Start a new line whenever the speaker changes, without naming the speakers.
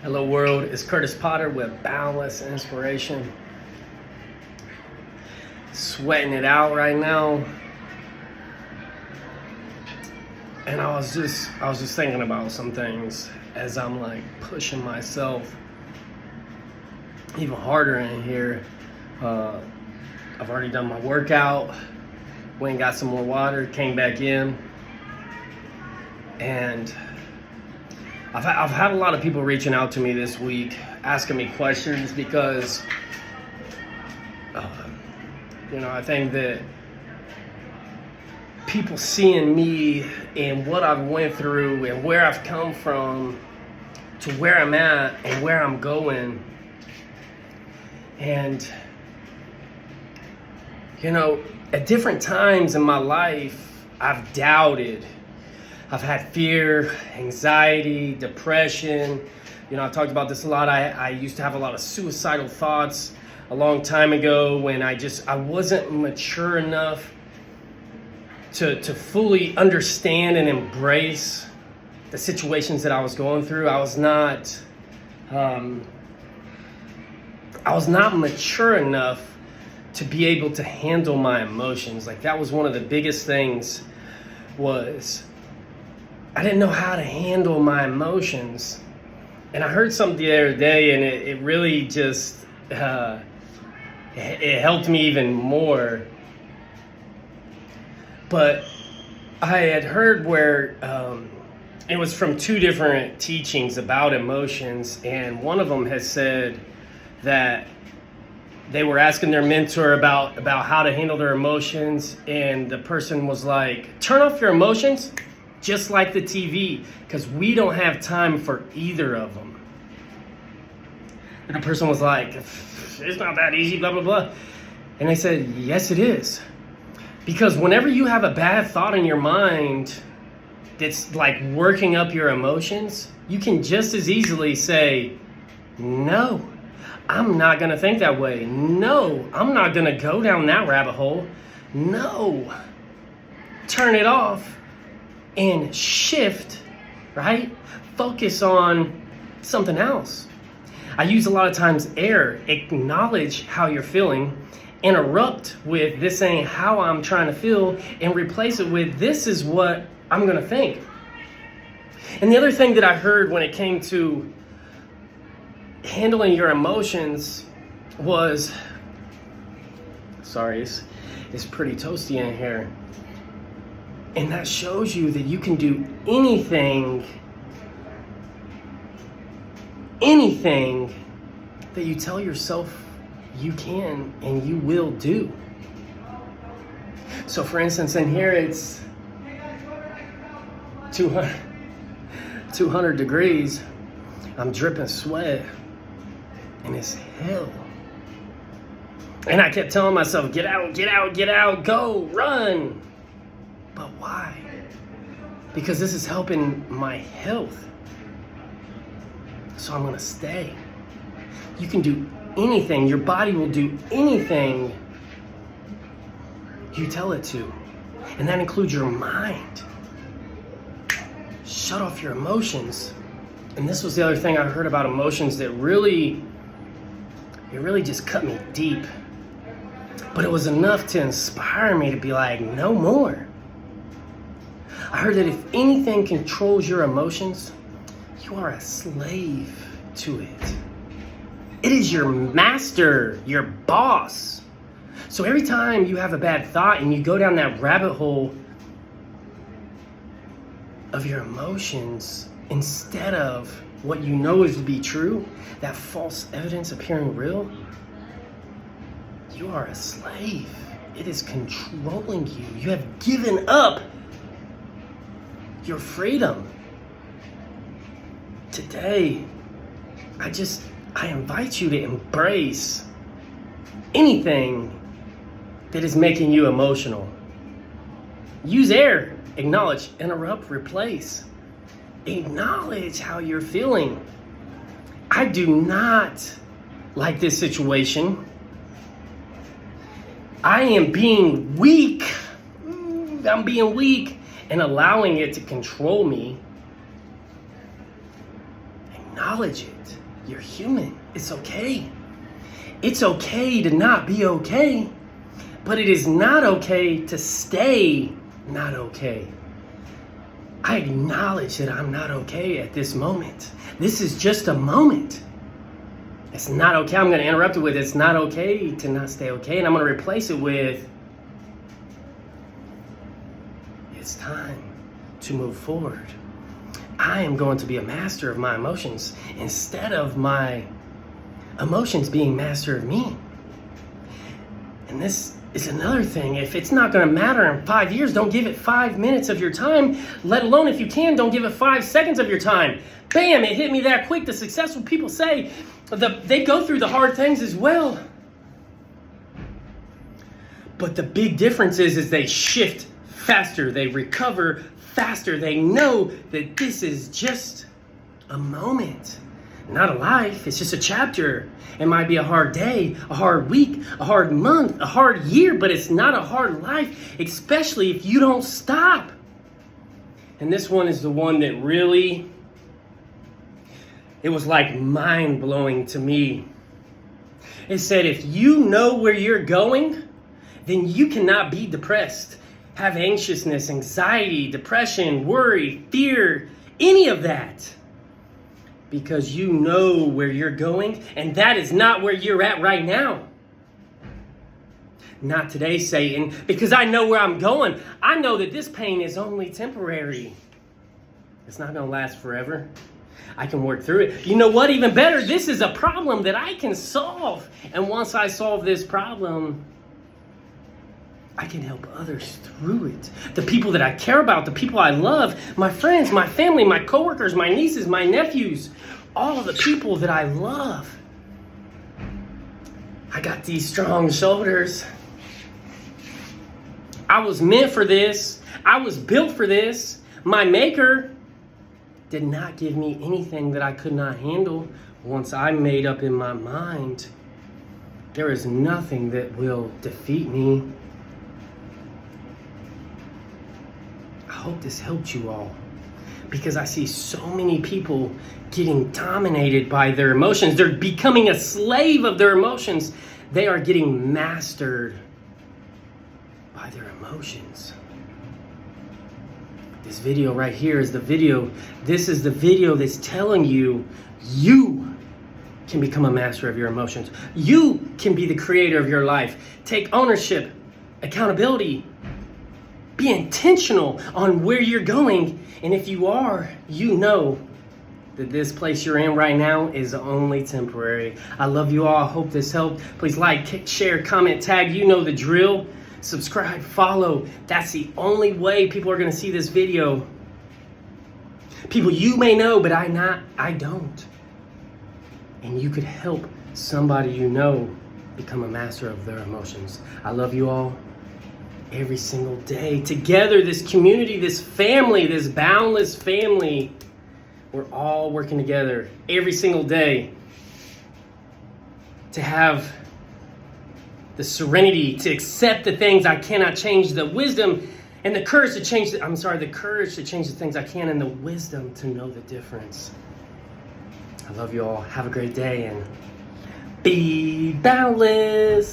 Hello world, it's Curtis Potter with Boundless Inspiration. Sweating it out right now. And I was just thinking about some things as I'm like pushing myself even harder in here. I've already done my workout, went and got some more water, came back in, and I've had a lot of people reaching out to me this week, asking me questions because, I think that people seeing me and what I've went through and where I've come from to where I'm at and where I'm going. And, at different times in my life, I've doubted. I've had fear, anxiety, depression. I talked about this a lot. I used to have a lot of suicidal thoughts a long time ago when I wasn't mature enough to fully understand and embrace the situations that I was going through. I was not mature enough to be able to handle my emotions. Like, that was one of the biggest things, was I didn't know how to handle my emotions. And I heard something the other day, and it really just it helped me even more. But I had heard where it was from two different teachings about emotions, and one of them had said that they were asking their mentor about how to handle their emotions, and the person was like, turn off your emotions just like the TV, because we don't have time for either of them. And the person was like, it's not that easy, blah, blah, blah. And I said, yes, it is. Because whenever you have a bad thought in your mind that's like working up your emotions, you can just as easily say, no, I'm not going to think that way. No, I'm not going to go down that rabbit hole. No. Turn it off and shift, right? Focus on something else. I use a lot of times acknowledge how you're feeling, interrupt with this ain't how I'm trying to feel, and replace it with this is what I'm going to think. And the other thing that I heard when it came to handling your emotions was, sorry, it's pretty toasty in here. And that shows you that you can do anything that you tell yourself you can and you will do. So for instance, in here it's 200 degrees. I'm dripping sweat and it's hell. And I kept telling myself, get out, get out, get out, go, run. But why? Because this is helping my health. So I'm going to stay. You can do anything. Your body will do anything you tell it to. And that includes your mind. Shut off your emotions. And this was the other thing I heard about emotions that really just cut me deep. But it was enough to inspire me to be like, no more. I heard that if anything controls your emotions, you are a slave to it. It is your master, your boss. So every time you have a bad thought and you go down that rabbit hole of your emotions, instead of what you know is to be true, that false evidence appearing real, you are a slave. It is controlling you. You have given up your freedom. Today, I invite you to embrace anything that is making you emotional. Use air, acknowledge, interrupt, replace. Acknowledge how you're feeling. I do not like this situation. I am being weak. I'm being weak and allowing it to control me. acknowledge it. You're human. It's okay. It's okay to not be okay, but it is not okay to stay not okay. I acknowledge that I'm not okay at this moment. This is just a moment. It's not okay. I'm going to interrupt it with, it's not okay to not stay okay. And I'm going to replace it with, it's time to move forward. I am going to be a master of my emotions instead of my emotions being master of me. And this is another thing. If it's not going to matter in 5 years, don't give it 5 minutes of your time. Let alone, if you can, don't give it 5 seconds of your time. Bam, it hit me that quick. The successful people say they go through the hard things as well. But the big difference is they shift faster. They recover faster. They know that this is just a moment. Not a life, it's just a chapter. It might be a hard day, a hard week, a hard month, a hard year, but it's not a hard life, especially if you don't stop. And this one is the one that really, it was like mind-blowing to me. It said, if you know where you're going, then you cannot be depressed, have anxiousness, anxiety, depression, worry, fear, any of that. Because you know where you're going, and that is not where you're at right now. Not today, Satan, because I know where I'm going. I know that this pain is only temporary. It's not going to last forever. I can work through it. You know what? Even better, this is a problem that I can solve. And once I solve this problem, I can help others through it. The people that I care about, the people I love, my friends, my family, my coworkers, my nieces, my nephews, all of the people that I love. I got these strong shoulders. I was meant for this. I was built for this. My maker did not give me anything that I could not handle. Once I made up in my mind, there is nothing that will defeat me. I hope this helped you all, because I see so many people getting dominated by their emotions. They're becoming a slave of their emotions. They are getting mastered by their emotions. This video right here is the video. This is the video that's telling you, you can become a master of your emotions. You can be the creator of your life. Take ownership, accountability. Be intentional on where you're going. And if you are, you know that this place you're in right now is only temporary. I love you all. I hope this helped. Please like, share, comment, tag. You know the drill. Subscribe, follow. That's the only way people are going to see this video. People you may know, but I don't. And you could help somebody you know become a master of their emotions. I love you all. Every single day together, this community, this family, this boundless family, we're all working together every single day to have the serenity to accept the things I cannot change, the wisdom and the courage to change the courage to change the things I can, and the wisdom to know the difference. I love you all. Have a great day and be boundless.